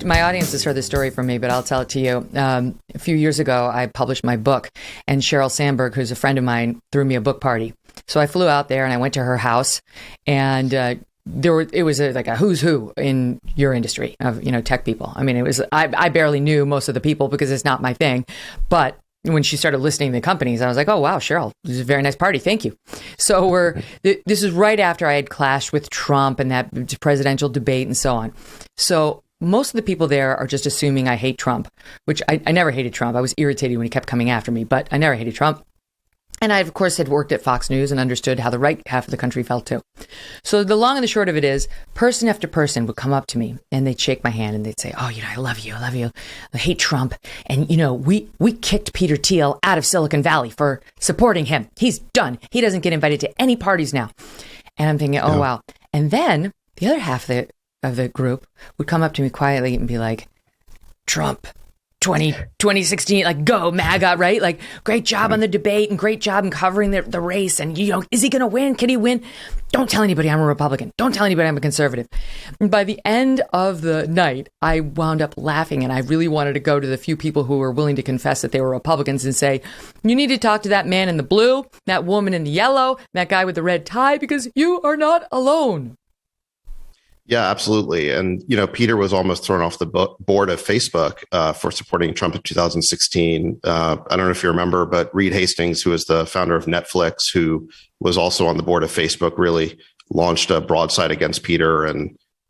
my audience has heard this story from me, but I'll tell it to you. A few years ago, I published my book, and Sheryl Sandberg, who's a friend of mine, threw me a book party. So I flew out there and I went to her house, and it was like a who's who in your industry of tech people. I mean, I barely knew most of the people because it's not my thing, but when she started listing the companies, I was like, oh, wow, Sheryl, this is a very nice party. Thank you. So this is right after I had clashed with Trump and that presidential debate and so on. So most of the people there are just assuming I hate Trump, which I never hated Trump. I was irritated when he kept coming after me, but I never hated Trump. And I, of course, had worked at Fox News and understood how the right half of the country felt too. So the long and the short of it is, person after person would come up to me and they'd shake my hand and they'd say, oh, I love you. I hate Trump. And, we kicked Peter Thiel out of Silicon Valley for supporting him. He's done. He doesn't get invited to any parties now. And I'm thinking, oh, wow. And then the other half of the group would come up to me quietly and be like, Trump. 2016, like, go MAGA, right? Like, great job on the debate and great job in covering the race. And, is he going to win? Can he win? Don't tell anybody I'm a Republican. Don't tell anybody I'm a conservative. And by the end of the night, I wound up laughing, and I really wanted to go to the few people who were willing to confess that they were Republicans and say, you need to talk to that man in the blue, that woman in the yellow, that guy with the red tie, because you are not alone. Yeah, absolutely. And, Peter was almost thrown off the board of Facebook for supporting Trump in 2016. I don't know if you remember, but Reed Hastings, who is the founder of Netflix, who was also on the board of Facebook, really launched a broadside against Peter. And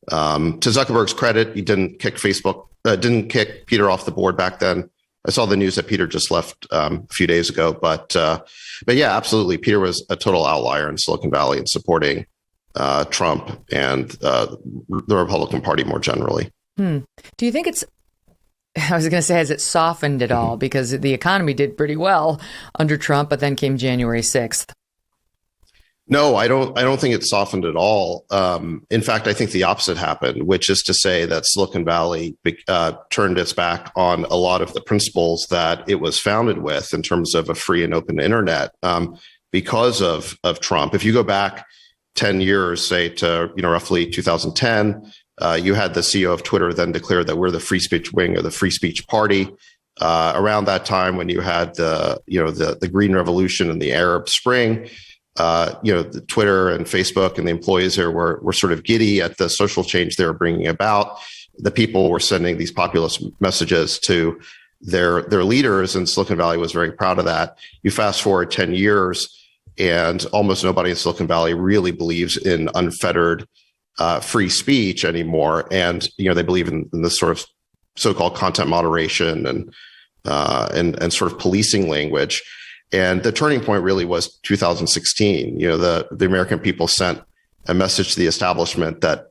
to Zuckerberg's credit, he didn't kick Peter off the board back then. I saw the news that Peter just left a few days ago. But yeah, absolutely. Peter was a total outlier in Silicon Valley in supporting Trump and the Republican Party more generally. Do you think I was going to say, has it softened at all? Because the economy did pretty well under Trump, but then came January 6th. No, I don't think it softened at all. In fact, I think the opposite happened, which is to say that Silicon Valley turned its back on a lot of the principles that it was founded with in terms of a free and open internet because of Trump. If you go back 10 years, say to roughly 2010, you had the CEO of Twitter then declare that we're the free speech wing of the free speech party. Around that time, when you had the Green Revolution and the Arab Spring, the Twitter and Facebook and the employees there were sort of giddy at the social change they were bringing about. The people were sending these populist messages to their leaders, and Silicon Valley was very proud of that. You fast forward 10 years, and almost nobody in Silicon Valley really believes in unfettered free speech anymore. And, they believe in this sort of so-called content moderation and sort of policing language. And the turning point really was 2016. The American people sent a message to the establishment that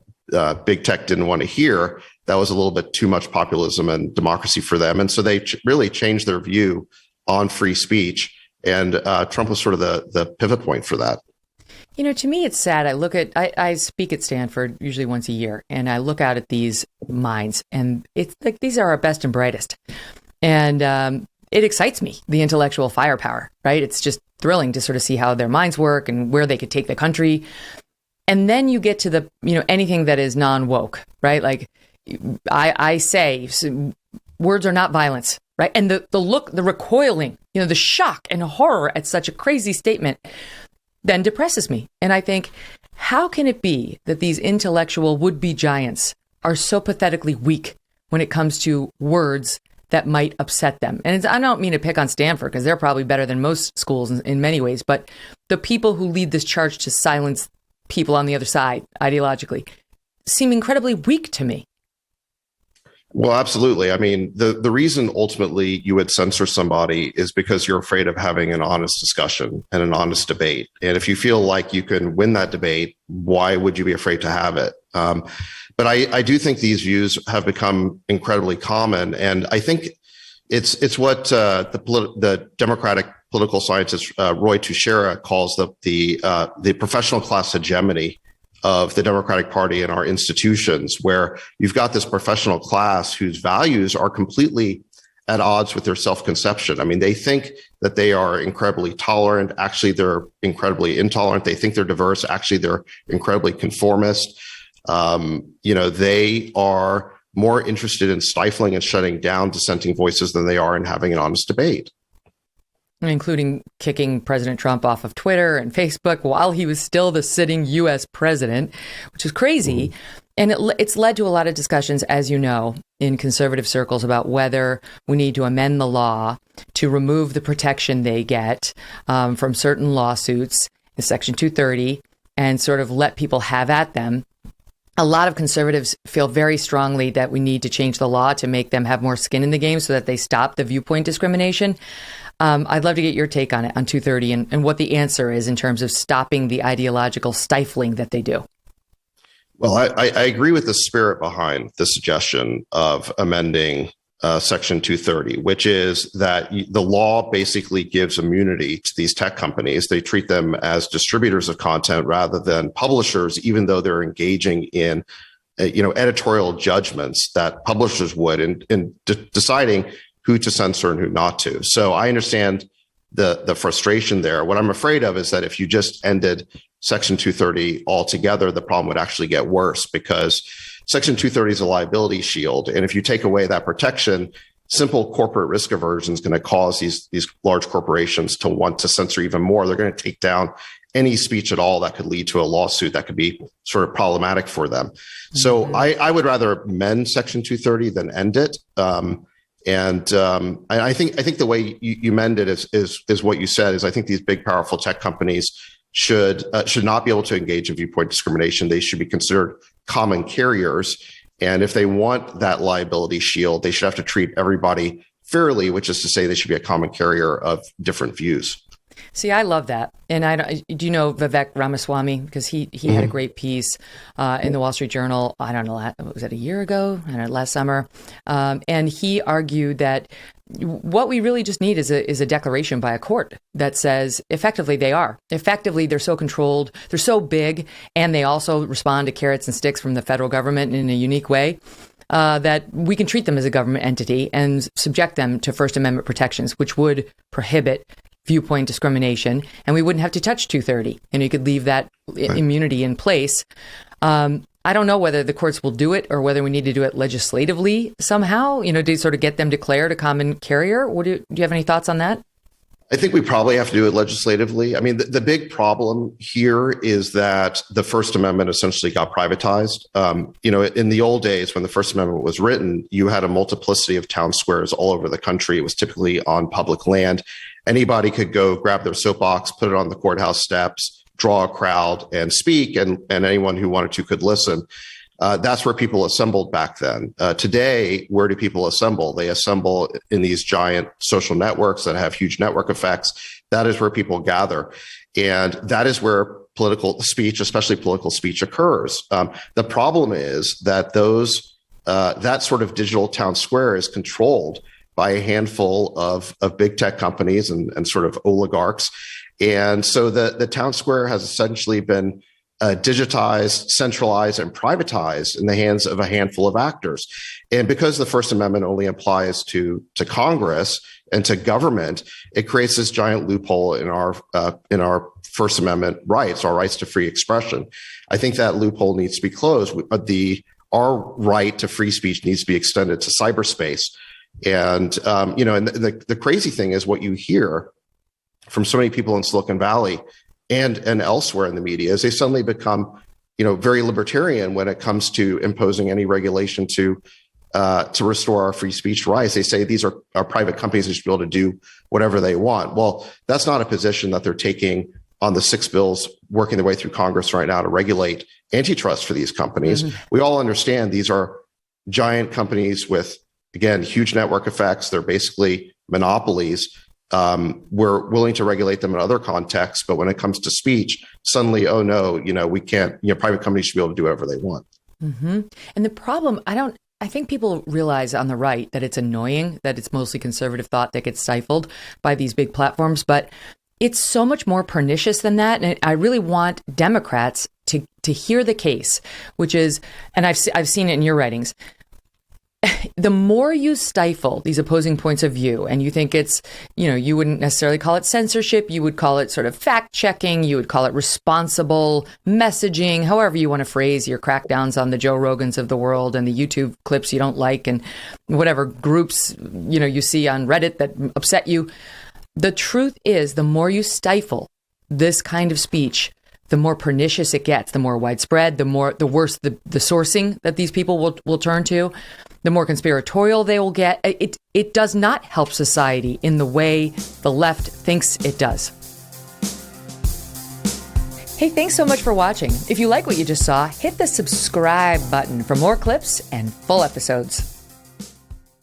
big tech didn't want to hear. That was a little bit too much populism and democracy for them. And so they really changed their view on free speech. And Trump was sort of the pivot point for that. To me, it's sad. I speak at Stanford usually once a year, and I look out at these minds, and it's like these are our best and brightest. And it excites me, the intellectual firepower, right? It's just thrilling to sort of see how their minds work and where they could take the country. And then you get to the, anything that is non-woke, right? Like I say, words are not violence. Right. And the recoiling, the shock and horror at such a crazy statement then depresses me. And I think, how can it be that these intellectual would-be giants are so pathetically weak when it comes to words that might upset them? And I don't mean to pick on Stanford, because they're probably better than most schools in many ways, but the people who lead this charge to silence people on the other side ideologically seem incredibly weak to me. Well, absolutely. I mean, the reason ultimately you would censor somebody is because you're afraid of having an honest discussion and an honest debate. And if you feel like you can win that debate, why would you be afraid to have it? But I do think these views have become incredibly common. And I think it's what the Democratic political scientist Roy Tushera calls the professional class hegemony of the Democratic Party and our institutions, where you've got this professional class whose values are completely at odds with their self-conception. I mean, they think that they are incredibly tolerant. Actually, they're incredibly intolerant. They think they're diverse. Actually, they're incredibly conformist. They are more interested in stifling and shutting down dissenting voices than they are in having an honest debate. Including kicking President Trump off of Twitter and Facebook while he was still the sitting U.S. president, which is crazy. And it's led to a lot of discussions, as you know, in conservative circles about whether we need to amend the law to remove the protection they get from certain lawsuits, in Section 230, and sort of let people have at them. A lot of conservatives feel very strongly that we need to change the law to make them have more skin in the game so that they stop the viewpoint discrimination. I'd love to get your take on it, on 230, and what the answer is in terms of stopping the ideological stifling that they do. Well, I agree with the spirit behind the suggestion of amending Section 230, which is that the law basically gives immunity to these tech companies. They treat them as distributors of content rather than publishers, even though they're engaging in editorial judgments that publishers would in deciding who to censor and who not to. So I understand the frustration there. What I'm afraid of is that if you just ended Section 230 altogether, the problem would actually get worse, because Section 230 is a liability shield. And if you take away that protection, simple corporate risk aversion is going to cause these large corporations to want to censor even more. They're going to take down any speech at all that could lead to a lawsuit that could be sort of problematic for them. So I would rather amend Section 230 than end it. I think the way you mend it is what you said. Is I think these big, powerful tech companies should not be able to engage in viewpoint discrimination. They should be considered common carriers, and if they want that liability shield, they should have to treat everybody fairly, which is to say they should be a common carrier of different views. See, I love that. And do you know Vivek Ramaswamy? Because he had a great piece in the Wall Street Journal, I don't know, was it a year ago? I don't know, last summer. And he argued that what we really just need is a declaration by a court that says effectively they're so controlled, they're so big, and they also respond to carrots and sticks from the federal government in a unique way. That we can treat them as a government entity and subject them to First Amendment protections, which would prohibit viewpoint discrimination, and we wouldn't have to touch 230, and you could leave that immunity in place. I don't know whether the courts will do it or whether we need to do it legislatively somehow, to sort of get them declared a common carrier. Do you have any thoughts on that? I think we probably have to do it legislatively. I mean, the big problem here is that the First Amendment essentially got privatized. In the old days when the First Amendment was written, you had a multiplicity of town squares all over the country. It was typically on public land. Anybody could go grab their soapbox, put it on the courthouse steps, draw a crowd and speak, and anyone who wanted to could listen. That's where people assembled back then. Today, where do people assemble? They assemble in these giant social networks that have huge network effects. That is where people gather. And that is where political speech, especially political speech, occurs. The problem is that that sort of digital town square is controlled by a handful of big tech companies and sort of oligarchs. And so the town square has essentially been digitized, centralized, and privatized in the hands of a handful of actors. And because the First Amendment only applies to Congress and to government, it creates this giant loophole in our First Amendment rights, our rights to free expression. I think that loophole needs to be closed. Our right to free speech needs to be extended to cyberspace. And and the crazy thing is what you hear from so many people in Silicon Valley and elsewhere in the media is they suddenly become, very libertarian when it comes to imposing any regulation to restore our free speech rights. They say these are private companies that should be able to do whatever they want. Well, that's not a position that they're taking on the 6 bills working their way through Congress right now to regulate antitrust for these companies. Mm-hmm. We all understand these are giant companies with, again, huge network effects. They're basically monopolies. We're willing to regulate them in other contexts, but when it comes to speech, suddenly, oh no, we can't. Private companies should be able to do whatever they want. Mm-hmm. And the problem, I think people realize on the right that it's annoying that it's mostly conservative thought that gets stifled by these big platforms, but it's so much more pernicious than that. And I really want Democrats to hear the case, which is, and I've seen it in your writings. the more you stifle these opposing points of view, and you think it's, you wouldn't necessarily call it censorship, you would call it sort of fact checking, you would call it responsible messaging, however you want to phrase your crackdowns on the Joe Rogans of the world and the YouTube clips you don't like and whatever groups, you see on Reddit that upset you. The truth is, the more you stifle this kind of speech, the more pernicious it gets, the more widespread, the worse the sourcing that these people will turn to, the more conspiratorial they will get. It does not help society in the way the left thinks it does. Hey, thanks so much for watching. If you like what you just saw, hit the subscribe button for more clips and full episodes.